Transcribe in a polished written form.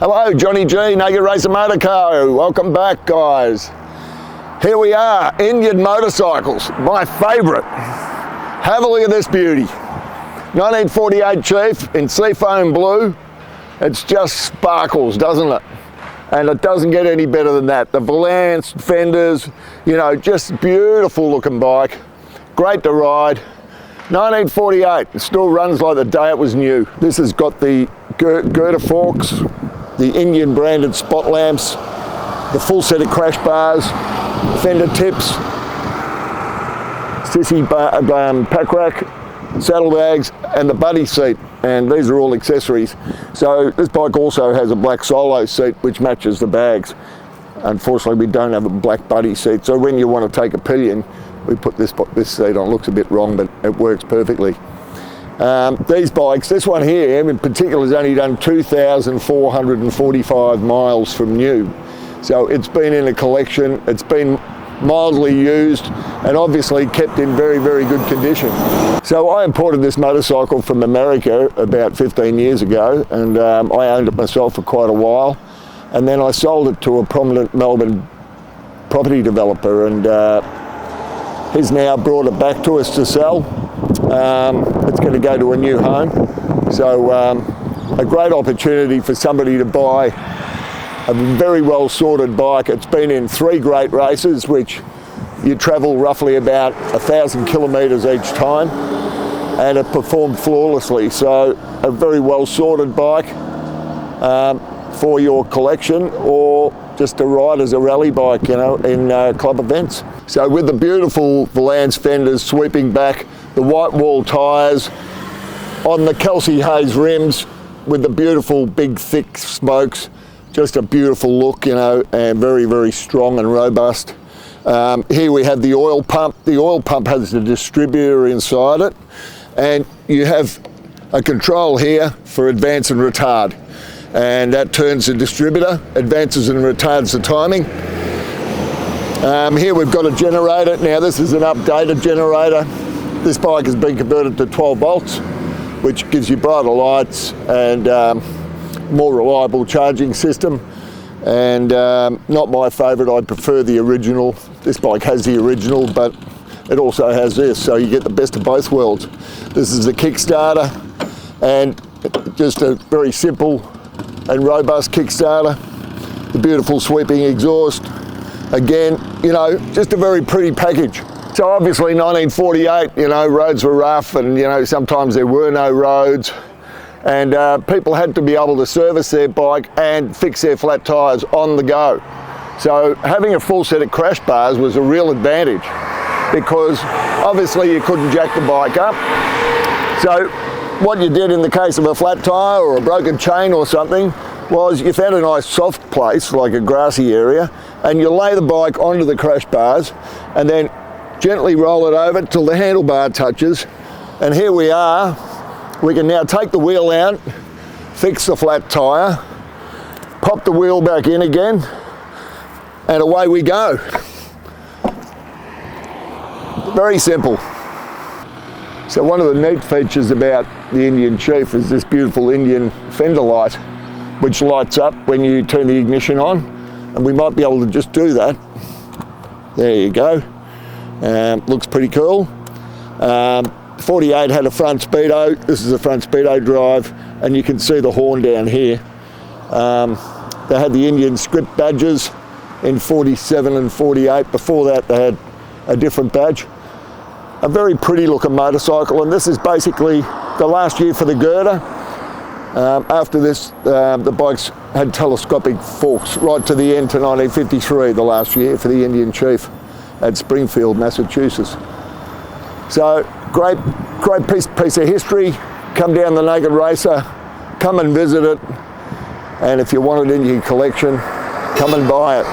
Hello, Johnny G, Naked Racer Motor Co. Welcome back, guys. Here we are, Indian motorcycles, my favourite. Have a look at this beauty. 1948 Chief in seafoam blue. It's just sparkles, doesn't it? And it doesn't get any better than that. The Valance fenders, you know, just beautiful looking bike. Great to ride. 1948, it still runs like the day it was new. This has got the girder forks, the Indian branded spot lamps, the full set of crash bars, fender tips, sissy pack rack, saddlebags, and the buddy seat. And these are all accessories. So this bike also has a black solo seat which matches the bags. Unfortunately, we don't have a black buddy seat, so when you want to take a pillion, we put this seat on. Looks a bit wrong, but it works perfectly. These bikes, this one here in particular has only done 2,445 miles from new. So it's been in a collection, it's been mildly used, and obviously kept in very, very good condition. So I imported this motorcycle from America about 15 years ago, and I owned it myself for quite a while. And then I sold it to a prominent Melbourne property developer, and he's now brought it back to us to sell. It's going to go to a new home. So a great opportunity for somebody to buy a very well sorted bike. It's been in 3 great races, which you travel roughly about 1,000 kilometres each time, and it performed flawlessly. So a very well sorted bike for your collection, or just to ride as a rally bike, you know, in club events. So with the beautiful Valance fenders sweeping back, the white wall tyres, on the Kelsey Hayes rims with the beautiful big thick spokes, just a beautiful look, you know, and very, very strong and robust. Here we have the oil pump. The oil pump has a distributor inside it, and you have a control here for advance and retard. And that turns the distributor, advances and retards the timing. Here we've got a generator. Now this is an updated generator. This bike has been converted to 12 volts, which gives you brighter lights and more reliable charging system. And not my favourite, I prefer the original. This bike has the original, but it also has this, so you get the best of both worlds. This is the Kickstarter, and just a very simple and robust Kickstarter. The beautiful sweeping exhaust. Again, you know, just a very pretty package. So obviously 1948, you know, roads were rough, and you know, sometimes there were no roads, and people had to be able to service their bike and fix their flat tyres on the go. So having a full set of crash bars was a real advantage, because obviously you couldn't jack the bike up. So what you did in the case of a flat tyre or a broken chain or something was you found a nice soft place, like a grassy area, and you lay the bike onto the crash bars and then gently roll it over till the handlebar touches. And here we are. We can now take the wheel out, fix the flat tyre, pop the wheel back in again, and away we go. Very simple. So one of the neat features about the Indian Chief is this beautiful Indian fender light, which lights up when you turn the ignition on, and we might be able to just do that. There you go. Looks pretty cool. 48 had a front speedo. This is a front speedo drive, and you can see the horn down here. They had the Indian script badges in 47 and 48. Before that, they had a different badge. A very pretty looking motorcycle, and this is basically the last year for the girder. After this, the bikes had telescopic forks right to the end to 1953, the last year for the Indian Chief at Springfield, Massachusetts. So great piece of history. Come down the Naked Racer, come and visit it, and if you want it in your collection, come and buy it.